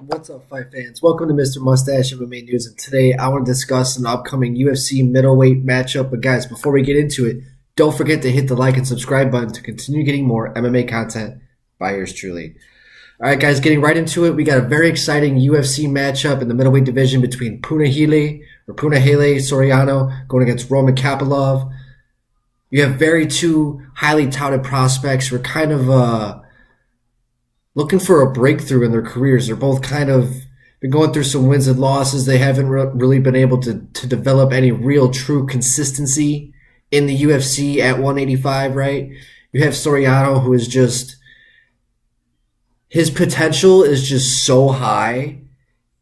What's up, fight fans? Welcome to Mr. Mustache MMA News, and today I want to discuss an upcoming UFC middleweight matchup. But guys, before we get into it, don't forget to hit the like and subscribe button to continue getting more MMA content by yours truly. All right, guys, getting right into it, we got a very exciting UFC matchup in the middleweight division between Punahele Soriano going against Roman Kopylov. You have two highly touted prospects who are kind of looking for a breakthrough in their careers. They're both kind of been going through some wins and losses. They haven't really been able to develop any real true consistency in the UFC at 185, right? You have Soriano, who is just, his potential is just so high,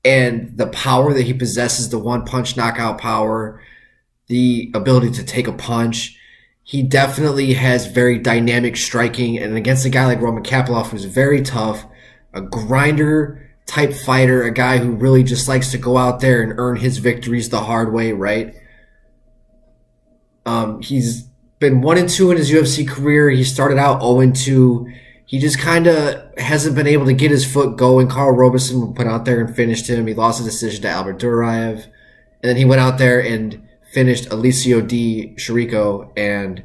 and the power that he possesses, the one-punch knockout power, the ability to take a punch, he definitely has very dynamic striking, and against a guy like Roman Kopylov, who's very tough, a grinder type fighter, a guy who really just likes to go out there and earn his victories the hard way, right? He's been 1-2 in his UFC career. He started out 0-2. He just kind of hasn't been able to get his foot going. Carl Robeson went out there and finished him. He lost a decision to Albert Duraev, and then he went out there and finished Alicio Di Chirico and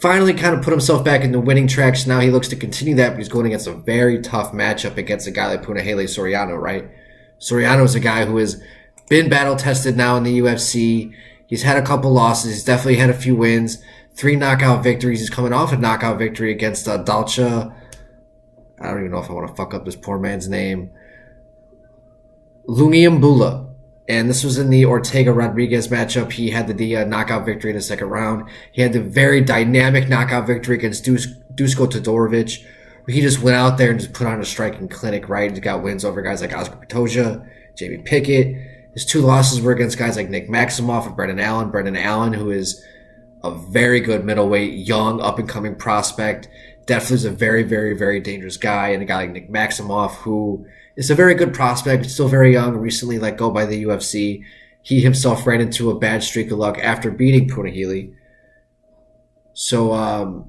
finally kind of put himself back in the winning tracks. Now he looks to continue that, but he's going against a very tough matchup against a guy like Punahele Soriano, right? Soriano is a guy who has been battle-tested now in the UFC. He's had a couple losses. He's definitely had a few wins. 3 knockout victories. He's coming off a knockout victory against Dalcha. I don't even know if I want to fuck up this poor man's name. Lungiambula. And this was in the Ortega-Rodriguez matchup. He had the knockout victory in the second round. He had the very dynamic knockout victory against Dusko Todorovic, where he just went out there and just put on a striking clinic, right? He got wins over guys like Oscar Pantoja, Jamie Pickett. His 2 losses were against guys like Nick Maximoff and Brendan Allen. Brendan Allen, who is a very good middleweight, young, up-and-coming prospect. Definitely is a very, very, very dangerous guy. And a guy like Nick Maximoff, who is a very good prospect, still very young, recently let go by the UFC. He himself ran into a bad streak of luck after beating Punahele. So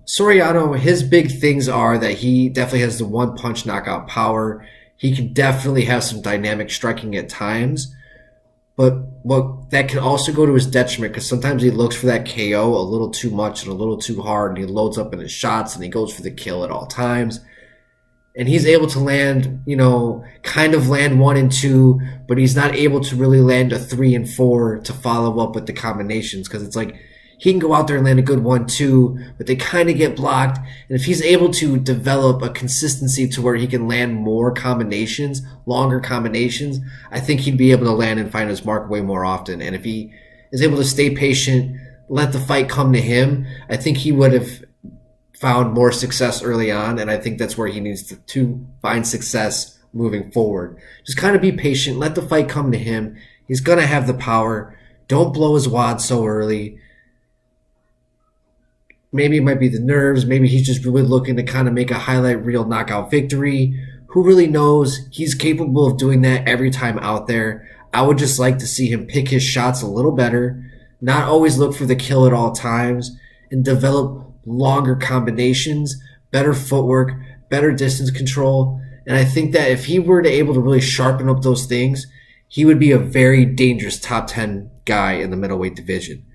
Soriano, his big things are that he definitely has the one-punch knockout power. He can definitely have some dynamic striking at times. But what that can also go to his detriment, because sometimes he looks for that KO a little too much and a little too hard, and he loads up in his shots and he goes for the kill at all times. And he's able to land, kind of land 1 and 2, but he's not able to really land a 3 and 4 to follow up with the combinations, because it's like he can go out there and land a good 1-2, but they kind of get blocked. And if he's able to develop a consistency to where he can land more combinations, longer combinations, I think he'd be able to land and find his mark way more often. And if he is able to stay patient, let the fight come to him, I think he would have found more success early on, and I think that's where he needs to find success moving forward. Just kind of be patient, let the fight come to him. He's going to have the power. Don't blow his wad so early. Maybe it might be the nerves. Maybe he's just really looking to kind of make a highlight reel knockout victory. Who really knows? He's capable of doing that every time out there. I would just like to see him pick his shots a little better, not always look for the kill at all times, and develop longer combinations, better footwork, better distance control. And I think that if he were to able to really sharpen up those things, he would be a very dangerous top 10 guy in the middleweight division.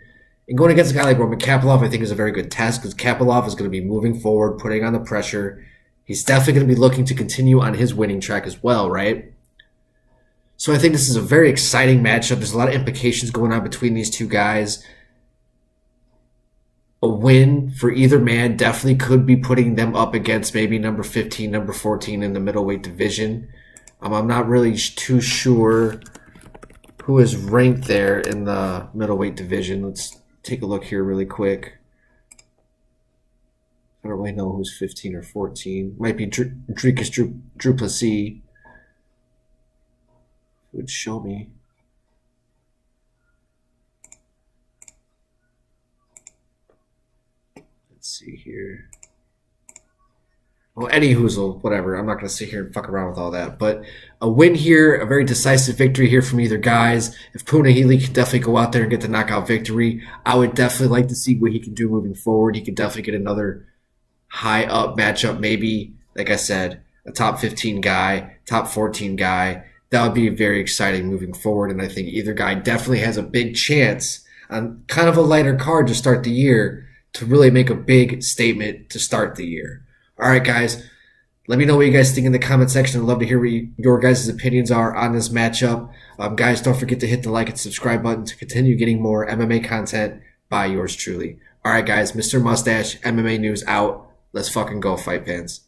And going against a guy like Roman Kopylov, I think is a very good test, because Kopylov is going to be moving forward, putting on the pressure. He's definitely going to be looking to continue on his winning track as well, right? So I think this is a very exciting matchup. There's a lot of implications going on between these two guys. A win for either man definitely could be putting them up against maybe number 15, number 14 in the middleweight division. I'm not really too sure who is ranked there in the middleweight division. Let's take a look here really quick. I don't really know who's 15 or 14. Might be Dricus Duplessis. It would show me. Let's see here. Well, Eddie Hoozle, whatever. I'm not going to sit here and fuck around with all that. But a win here, a very decisive victory here from either guys. If Punahele can definitely go out there and get the knockout victory, I would definitely like to see what he can do moving forward. He could definitely get another high up matchup, maybe, like I said, a top 15 guy, top 14 guy. That would be very exciting moving forward. And I think either guy definitely has a big chance on kind of a lighter card to start the year to really make a big statement to start the year. All right, guys. Let me know what you guys think in the comment section. I'd love to hear what your guys' opinions are on this matchup. Guys, don't forget to hit the like and subscribe button to continue getting more MMA content by yours truly. All right, guys. Mr. Mustache, MMA news out. Let's fucking go, fight fans.